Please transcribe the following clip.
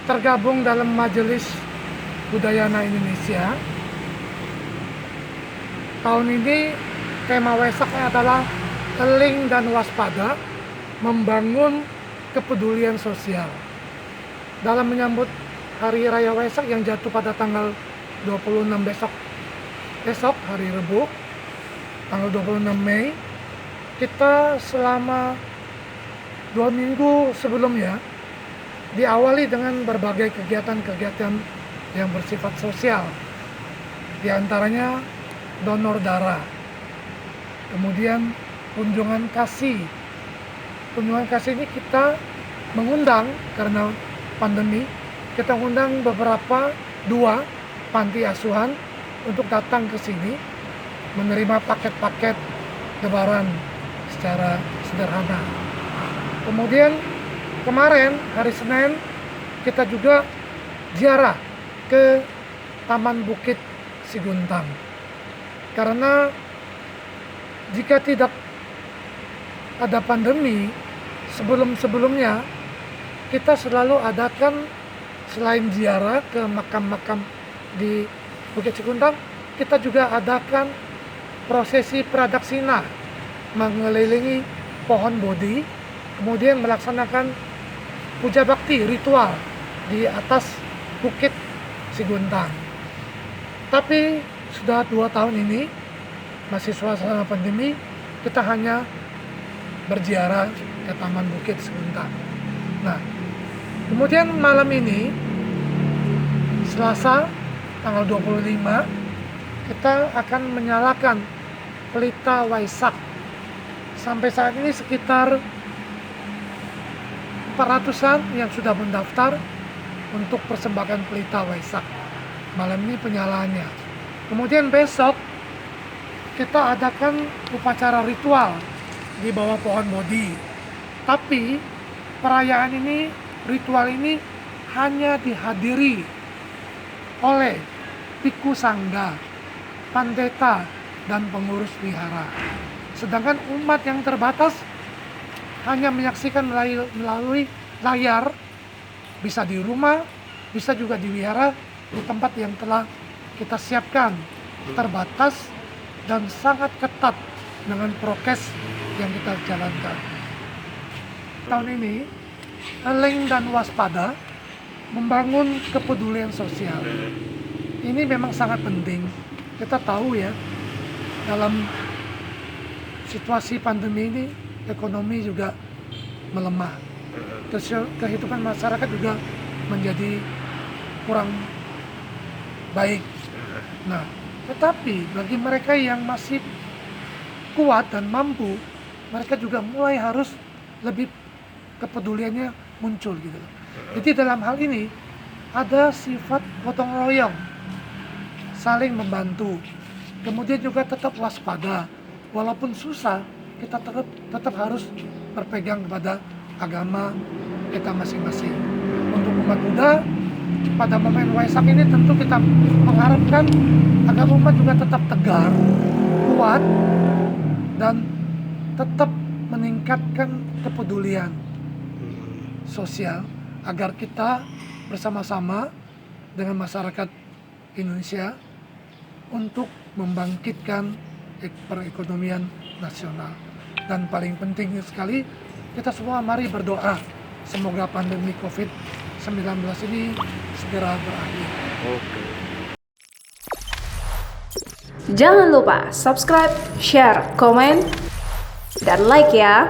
tergabung dalam Majelis Budayana Indonesia. Tahun ini tema Waisaknya adalah Eling dan Waspada, membangun kepedulian sosial. Dalam menyambut Hari Raya Waisak yang jatuh pada tanggal 26 besok hari Rabu, tanggal 26 Mei, kita selama 2 minggu sebelumnya diawali dengan berbagai kegiatan-kegiatan yang bersifat sosial. Di antaranya donor darah, kemudian kunjungan kasih. Kunjungan kasih ini kita mengundang karena pandemi, kita mengundang beberapa 2 panti asuhan untuk datang ke sini menerima paket-paket lebaran secara sederhana. Kemudian kemarin hari Senin kita juga ziarah ke Taman Bukit Siguntang. Karena jika tidak ada pandemi, sebelum-sebelumnya kita selalu adakan selain ziarah ke makam-makam di Bukit Siguntang, kita juga adakan prosesi pradaksina mengelilingi pohon bodhi, kemudian melaksanakan puja bakti ritual di atas Bukit Siguntang. Tapi sudah 2 tahun ini masih suasana pandemi, kita hanya berziarah ke Taman Bukit Siguntang. Nah, kemudian malam ini Selasa tanggal 25 kita akan menyalakan pelita Waisak. Sampai saat ini sekitar 400-an yang sudah mendaftar untuk persembahan pelita Waisak. Malam ini penyalaannya. Kemudian besok kita adakan upacara ritual di bawah pohon bodhi. Tapi perayaan ini, ritual ini hanya dihadiri oleh Piku Sangga, Pandeta, dan pengurus wihara. Sedangkan umat yang terbatas hanya menyaksikan melalui layar, bisa di rumah, bisa juga di wihara, di tempat yang telah kita siapkan, terbatas dan sangat ketat dengan prokes yang kita jalankan. Tahun ini, Eling dan Waspada, membangun kepedulian sosial. Ini memang sangat penting. Kita tahu ya, dalam situasi pandemi ini, ekonomi juga melemah. Kehidupan masyarakat juga menjadi kurang baik. Nah, tetapi bagi mereka yang masih kuat dan mampu, mereka juga mulai harus lebih kepeduliannya muncul gitu. Jadi dalam hal ini ada sifat gotong royong, saling membantu. Kemudian juga tetap waspada. Walaupun susah, kita tetap harus berpegang kepada agama kita masing-masing. Untuk umat Buddha, pada momen Waisak ini tentu kita mengharapkan agar umat juga tetap tegar, kuat, dan tetap meningkatkan kepedulian sosial agar kita bersama-sama dengan masyarakat Indonesia untuk membangkitkan perekonomian nasional. Dan paling penting sekali, kita semua mari berdoa semoga pandemi COVID-19 ini segera berakhir. Jangan lupa subscribe, share, komen, dan like ya.